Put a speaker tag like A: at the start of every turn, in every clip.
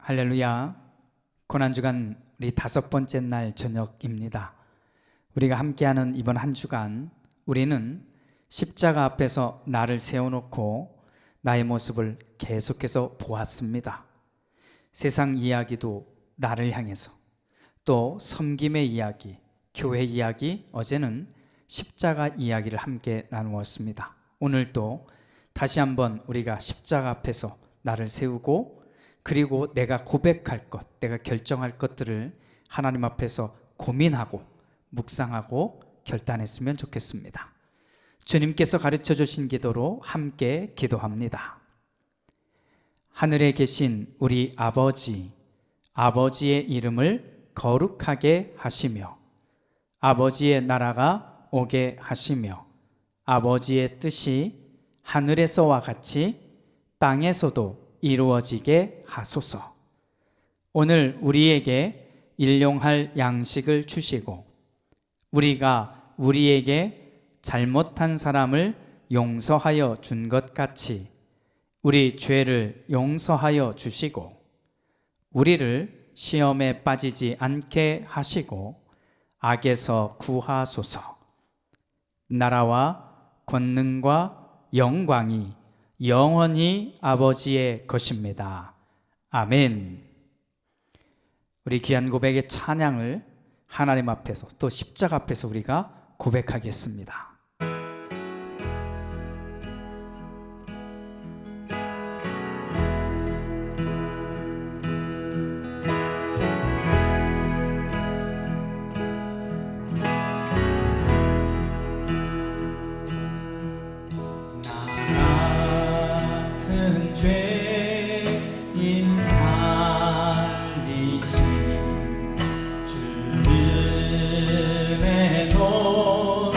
A: 할렐루야. 고난주간 우리 5번째 날 저녁입니다. 우리가 함께하는 이번 한 주간 우리는 십자가 앞에서 나를 세워놓고 나의 모습을 계속해서 보았습니다. 세상 이야기도 나를 향해서, 또 섬김의 이야기, 교회 이야기, 어제는 십자가 이야기를 함께 나누었습니다. 오늘도 다시 한번 우리가 십자가 앞에서 나를 세우고, 그리고 내가 고백할 것, 내가 결정할 것들을 하나님 앞에서 고민하고 묵상하고 결단했으면 좋겠습니다. 주님께서 가르쳐 주신 기도로 함께 기도합니다. 하늘에 계신 우리 아버지, 아버지의 이름을 거룩하게 하시며 아버지의 나라가 오게 하시며 아버지의 뜻이 하늘에서와 같이 땅에서도 이루어지게 하소서. 오늘 우리에게 일용할 양식을 주시고 우리가 우리에게 잘못한 사람을 용서하여 준 것 같이 우리 죄를 용서하여 주시고 우리를 시험에 빠지지 않게 하시고 악에서 구하소서. 나라와 권능과 영광이 영원히 아버지의 것입니다. 아멘. 우리 귀한 고백의 찬양을 하나님 앞에서 또 십자가 앞에서 우리가 고백하겠습니다.
B: 주님의 놀라운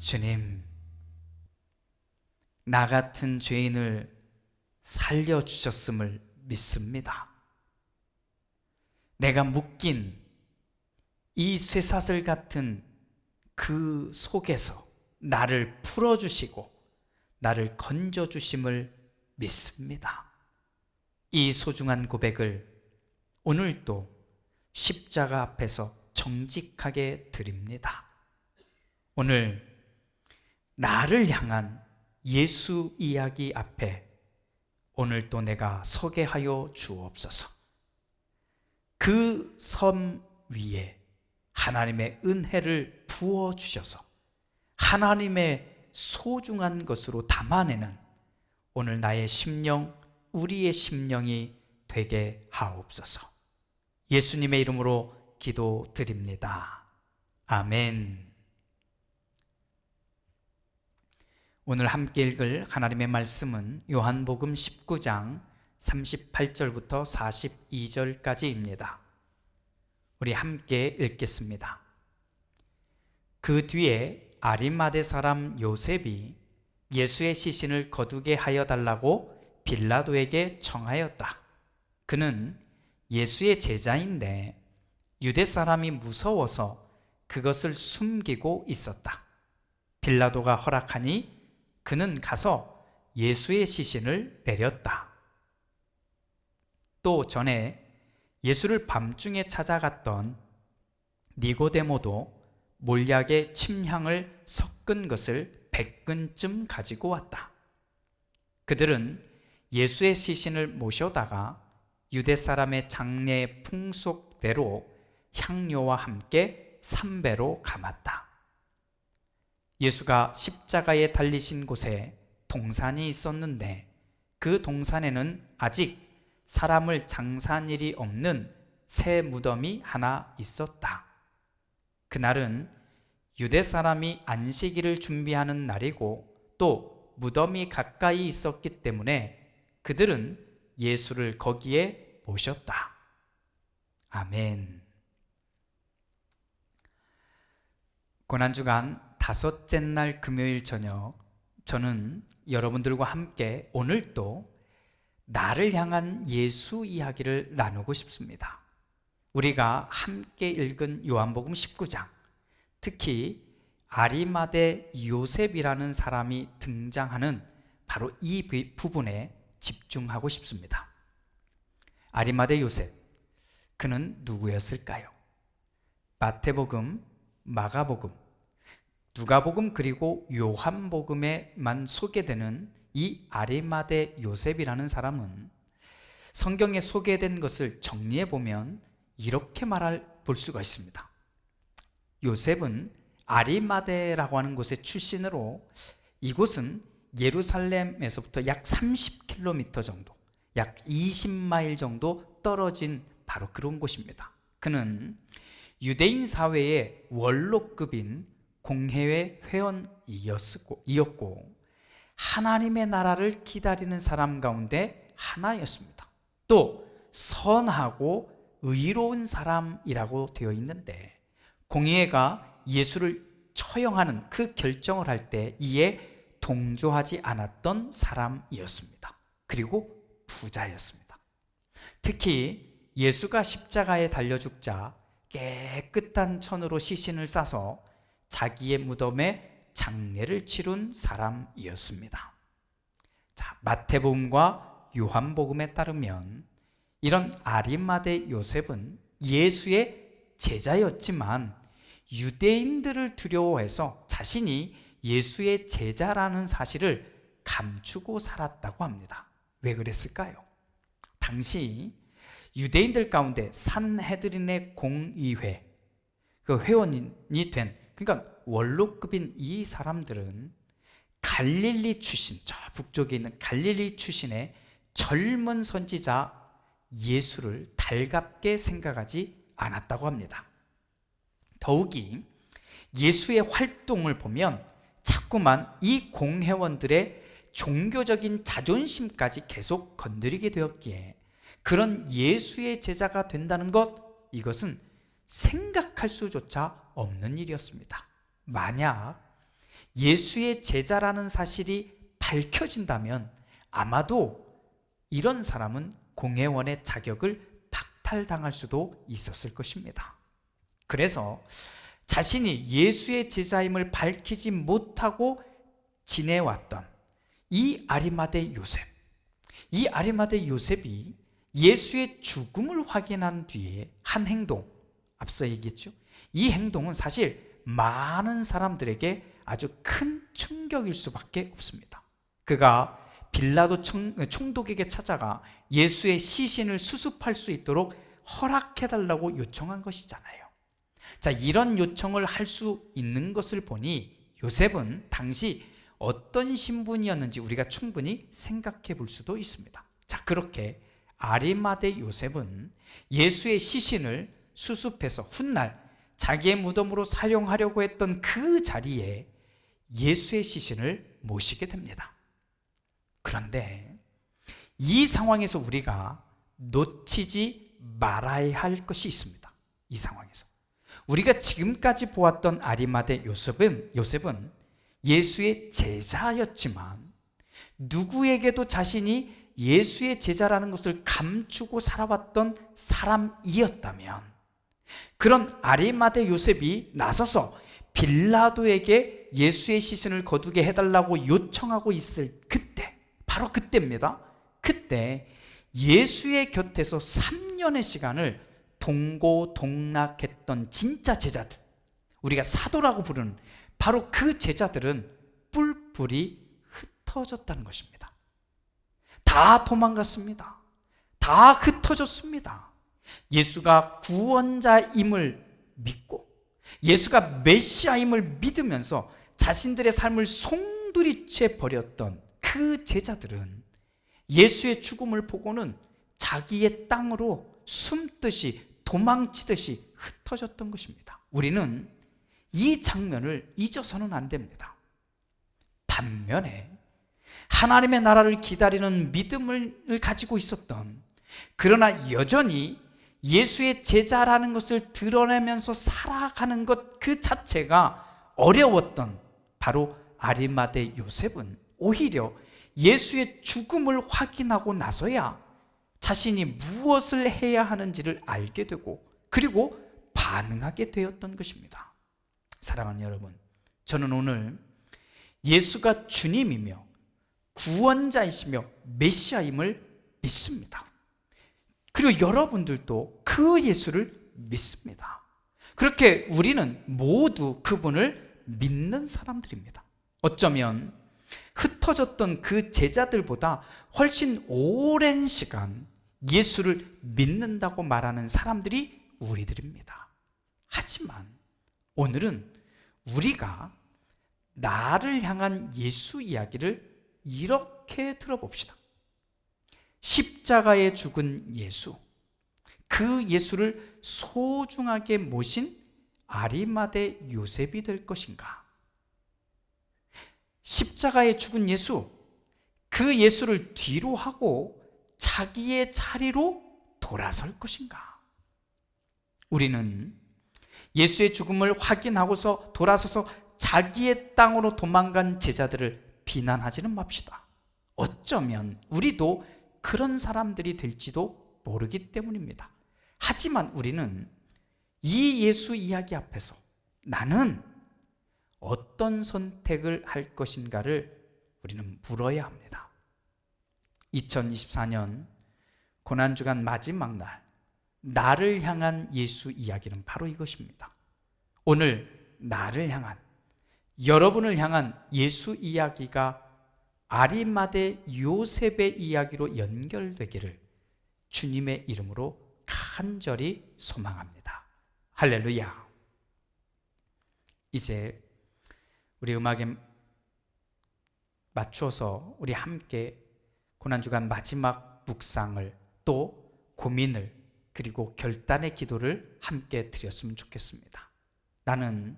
A: 주님, 나 같은 죄인을 살려주셨음을 믿습니다. 내가 묶인 이 쇠사슬 같은 그 속에서 나를 풀어주시고 나를 건져주심을 믿습니다. 이 소중한 고백을 오늘도 십자가 앞에서 정직하게 드립니다. 오늘 나를 향한 예수 이야기 앞에 오늘도 내가 서게 하여 주옵소서. 그 섬 위에 하나님의 은혜를 부어주셔서 하나님의 소중한 것으로 담아내는 오늘 나의 심령, 우리의 심령이 되게 하옵소서. 예수님의 이름으로 기도드립니다. 아멘. 오늘 함께 읽을 하나님의 말씀은 요한복음 19장 38절부터 42절까지입니다. 우리 함께 읽겠습니다. 그 뒤에 아리마대 사람 요셉이 예수의 시신을 거두게 하여 달라고 빌라도에게 청하였다. 그는 예수의 제자인데 유대 사람이 무서워서 그것을 숨기고 있었다. 빌라도가 허락하니 그는 가서 예수의 시신을 내렸다. 또 전에 예수를 밤중에 찾아갔던 니고데모도 몰약에 침향을 섞은 것을 100근쯤 가지고 왔다. 그들은 예수의 시신을 모셔다가 유대 사람의 장례 풍속대로 향료와 함께 삼배로 감았다. 예수가 십자가에 달리신 곳에 동산이 있었는데 그 동산에는 아직 사람을 장사한 일이 없는 새 무덤이 하나 있었다. 그날은 유대 사람이 안식일을 준비하는 날이고 또 무덤이 가까이 있었기 때문에 그들은 예수를 거기에 모셨다. 아멘. 고난주간 다섯째 날 금요일 저녁, 저는 여러분들과 함께 오늘도 나를 향한 예수 이야기를 나누고 싶습니다. 우리가 함께 읽은 요한복음 19장, 특히 아리마대 요셉이라는 사람이 등장하는 바로 이 부분에 집중하고 싶습니다. 아리마대 요셉, 그는 누구였을까요? 마태복음, 마가복음, 누가복음 그리고 요한복음에만 소개되는 이 아리마대 요셉이라는 사람은 성경에 소개된 것을 정리해 보면 이렇게 볼 수가 있습니다. 요셉은 아리마대라고 하는 곳의 출신으로 이곳은 예루살렘에서부터 약 30km 정도, 약 20마일 정도 떨어진 바로 그런 곳입니다. 그는 유대인 사회의 원로급인 공회회 회원이었고 하나님의 나라를 기다리는 사람 가운데 하나였습니다. 또 선하고 의로운 사람이라고 되어 있는데 공회가 예수를 처형하는 그 결정을 할 때 이에 동조하지 않았던 사람이었습니다. 그리고 부자였습니다. 특히 예수가 십자가에 달려 죽자 깨끗한 천으로 시신을 싸서 자기의 무덤에 장례를 치룬 사람이었습니다. 자, 마태복음과 요한복음에 따르면 이런 아리마대 요셉은 예수의 제자였지만 유대인들을 두려워해서 자신이 예수의 제자라는 사실을 감추고 살았다고 합니다. 왜 그랬을까요? 당시 유대인들 가운데 산헤드린의 공의회, 그 회원이 된, 그러니까 원로급인 이 사람들은 갈릴리 출신, 저 북쪽에 있는 갈릴리 출신의 젊은 선지자 예수를 달갑게 생각하지 않았다고 합니다. 더욱이 예수의 활동을 보면 자꾸만 이 공회원들의 종교적인 자존심까지 계속 건드리게 되었기에 그런 예수의 제자가 된다는 것, 이것은 생각할 수조차 없는 일이었습니다. 만약 예수의 제자라는 사실이 밝혀진다면 아마도 이런 사람은 공회원의 자격을 박탈당할 수도 있었을 것입니다. 그래서 자신이 예수의 제자임을 밝히지 못하고 지내왔던 이 아리마대 요셉, 이 아리마대 요셉이 예수의 죽음을 확인한 뒤에 한 행동, 앞서 얘기했죠. 이 행동은 사실 많은 사람들에게 아주 큰 충격일 수밖에 없습니다. 그가 빌라도 총독에게 찾아가 예수의 시신을 수습할 수 있도록 허락해달라고 요청한 것이잖아요. 자, 이런 요청을 할 수 있는 것을 보니 요셉은 당시 어떤 신분이었는지 우리가 충분히 생각해 볼 수도 있습니다. 자, 그렇게 아리마대 요셉은 예수의 시신을 수습해서 훗날 자기의 무덤으로 사용하려고 했던 그 자리에 예수의 시신을 모시게 됩니다. 그런데 이 상황에서 우리가 놓치지 말아야 할 것이 있습니다. 이 상황에서 우리가 지금까지 보았던 아리마대 요셉은 예수의 제자였지만 누구에게도 자신이 예수의 제자라는 것을 감추고 살아왔던 사람이었다면, 그런 아리마대 요셉이 나서서 빌라도에게 예수의 시신을 거두게 해달라고 요청하고 있을 그때, 바로 그때입니다. 그때 예수의 곁에서 3년의 시간을 동고동락했던 진짜 제자들, 우리가 사도라고 부르는 바로 그 제자들은 뿔뿔이 흩어졌다는 것입니다. 다 도망갔습니다. 다 흩어졌습니다. 예수가 구원자임을 믿고 예수가 메시아임을 믿으면서 자신들의 삶을 송두리째 버렸던 그 제자들은 예수의 죽음을 보고는 자기의 땅으로 숨듯이 도망치듯이 흩어졌던 것입니다. 우리는 이 장면을 잊어서는 안 됩니다. 반면에 하나님의 나라를 기다리는 믿음을 가지고 있었던, 그러나 여전히 예수의 제자라는 것을 드러내면서 살아가는 것 그 자체가 어려웠던 바로 아리마대 요셉은 오히려 예수의 죽음을 확인하고 나서야 자신이 무엇을 해야 하는지를 알게 되고 그리고 반응하게 되었던 것입니다. 사랑하는 여러분, 저는 오늘 예수가 주님이며 구원자이시며 메시아임을 믿습니다. 그리고 여러분들도 그 예수를 믿습니다. 그렇게 우리는 모두 그분을 믿는 사람들입니다. 어쩌면 흩어졌던 그 제자들보다 훨씬 오랜 시간 예수를 믿는다고 말하는 사람들이 우리들입니다. 하지만 오늘은 우리가 나를 향한 예수 이야기를 이렇게 들어봅시다. 십자가에 죽은 예수, 그 예수를 소중하게 모신 아리마대 요셉이 될 것인가? 십자가에 죽은 예수, 그 예수를 뒤로 하고 자기의 자리로 돌아설 것인가? 우리는 예수의 죽음을 확인하고서 돌아서서 자기의 땅으로 도망간 제자들을 비난하지는 맙시다. 어쩌면 우리도 그런 사람들이 될지도 모르기 때문입니다. 하지만 우리는 이 예수 이야기 앞에서 나는 어떤 선택을 할 것인가를 우리는 물어야 합니다. 2024년 고난주간 마지막 날, 나를 향한 예수 이야기는 바로 이것입니다. 오늘 나를 향한, 여러분을 향한 예수 이야기가 아리마대 요셉의 이야기로 연결되기를 주님의 이름으로 간절히 소망합니다. 할렐루야. 이제 우리 음악에 맞춰서 우리 함께 고난주간 마지막 묵상을, 또 고민을, 그리고 결단의 기도를 함께 드렸으면 좋겠습니다. 나는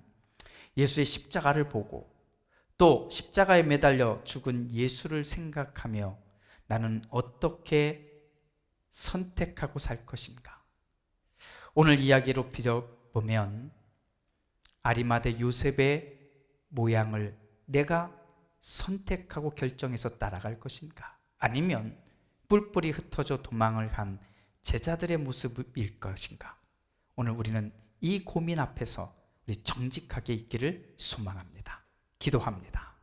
A: 예수의 십자가를 보고 또 십자가에 매달려 죽은 예수를 생각하며 나는 어떻게 선택하고 살 것인가? 오늘 이야기로 빌어보면 아리마대 요셉의 모양을 내가 선택하고 결정해서 따라갈 것인가? 아니면 뿔뿔이 흩어져 도망을 간 제자들의 모습일 것인가? 오늘 우리는 이 고민 앞에서 우리 정직하게 있기를 소망합니다. 기도합니다.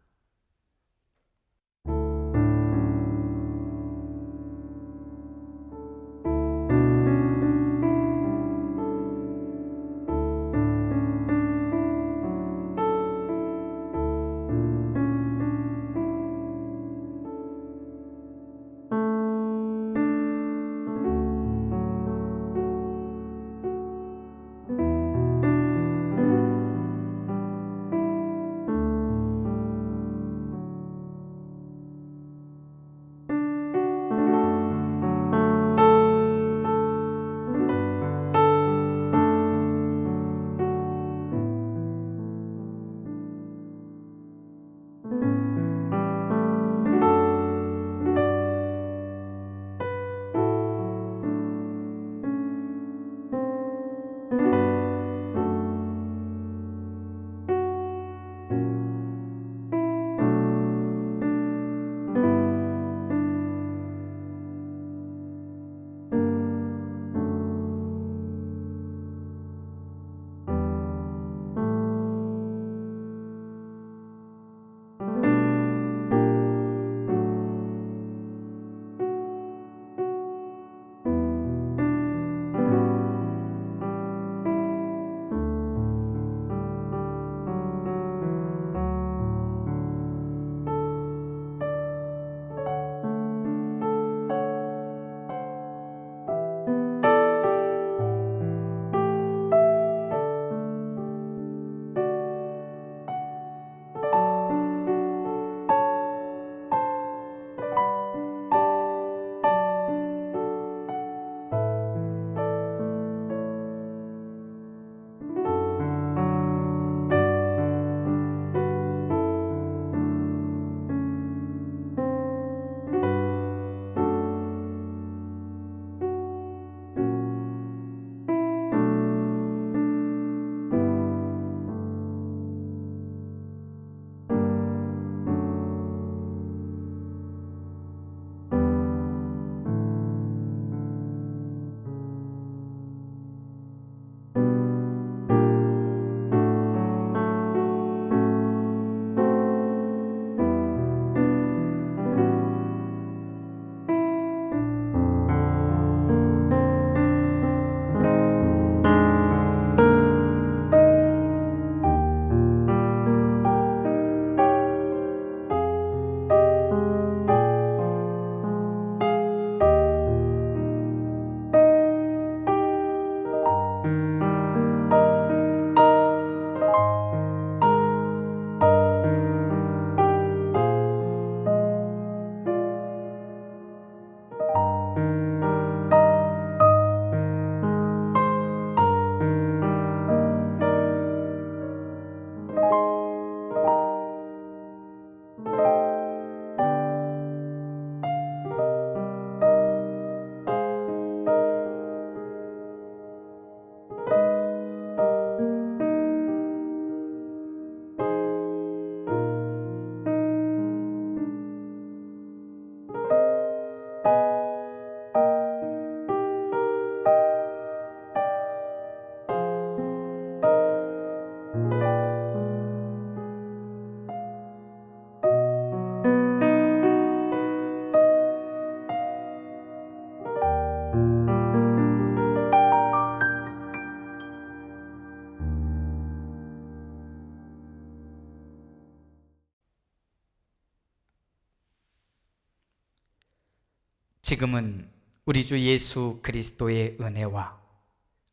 A: 지금은 우리 주 예수 그리스도의 은혜와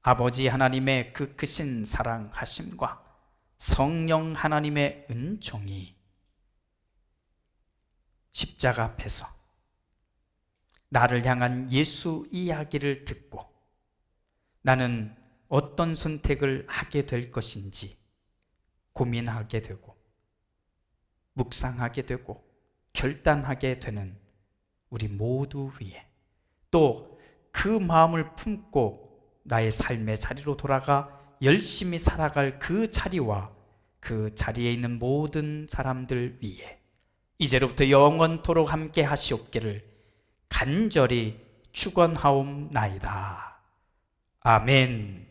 A: 아버지 하나님의 그 크신 사랑하심과 성령 하나님의 은총이 십자가 앞에서 나를 향한 예수 이야기를 듣고 나는 어떤 선택을 하게 될 것인지 고민하게 되고 묵상하게 되고 결단하게 되는 우리 모두 위에, 또 그 마음을 품고 나의 삶의 자리로 돌아가 열심히 살아갈 그 자리와 그 자리에 있는 모든 사람들 위에 이제로부터 영원토록 함께 하시옵기를 간절히 축원하옵나이다. 아멘.